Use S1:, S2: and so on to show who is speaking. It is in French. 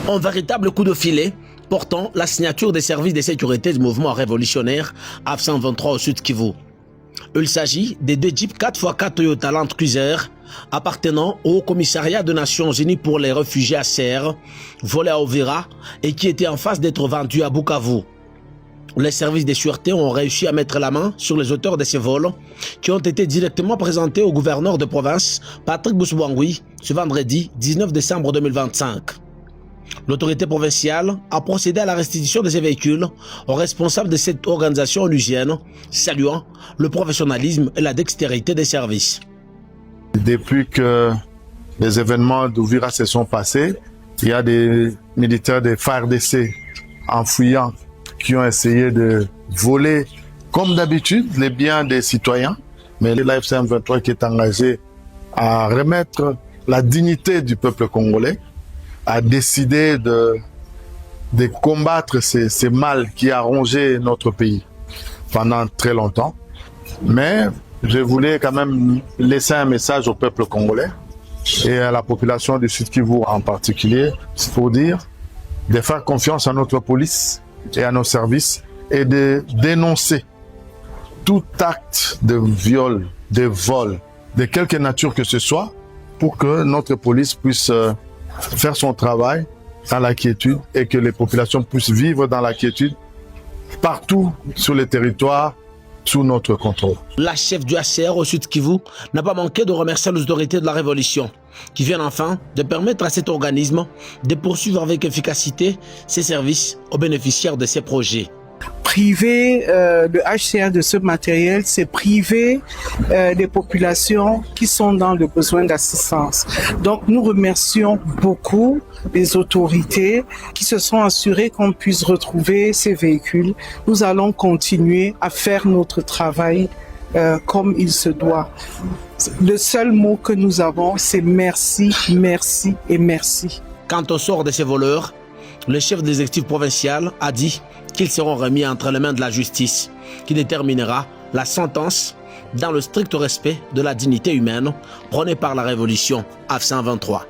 S1: Un véritable coup de filet portant la signature des services de sécurité du mouvement révolutionnaire AF123 au Sud Kivu. Il s'agit des deux Jeeps 4x4 Toyota Land Cruiser appartenant au commissariat des Nations Unies pour les réfugiés à Serre, volés à Ovira et qui étaient en phase d'être vendus à Bukavu. Les services de sûreté ont réussi à mettre la main sur les auteurs de ces vols qui ont été directement présentés au gouverneur de province Patrick Boussoubangui ce vendredi 19 décembre 2025. L'autorité provinciale a procédé à la restitution de ces véhicules aux responsables de cette organisation onusienne, saluant le professionnalisme et la dextérité des services.
S2: Depuis que les événements d'Ouvira se sont passés, il y a des militaires des FARDC en fuyant qui ont essayé de voler, comme d'habitude, les biens des citoyens. Mais l'AF123 qui est engagé à remettre la dignité du peuple congolais, a décidé de combattre ces mal qui a rongé notre pays pendant très longtemps. Mais je voulais quand même laisser un message au peuple congolais et à la population du Sud Kivu en particulier, pour dire de faire confiance à notre police et à nos services et de dénoncer tout acte de viol, de vol, de quelque nature que ce soit, pour que notre police puisse faire son travail dans la quiétude et que les populations puissent vivre dans la quiétude partout sur le territoire sous notre contrôle.
S1: La chef du HCR au Sud Kivu n'a pas manqué de remercier les autorités de la Révolution qui viennent enfin de permettre à cet organisme de poursuivre avec efficacité ses services aux bénéficiaires de ces projets.
S3: Priver le HCR de ce matériel, c'est priver des populations qui sont dans le besoin d'assistance. Donc nous remercions beaucoup les autorités qui se sont assurées qu'on puisse retrouver ces véhicules. Nous allons continuer à faire notre travail comme il se doit. Le seul mot que nous avons, c'est merci, merci et merci.
S1: Quant au sort de ces voleurs, le chef de l'exécutif provincial a dit qu'ils seront remis entre les mains de la justice, qui déterminera la sentence dans le strict respect de la dignité humaine prônée par la révolution AF123.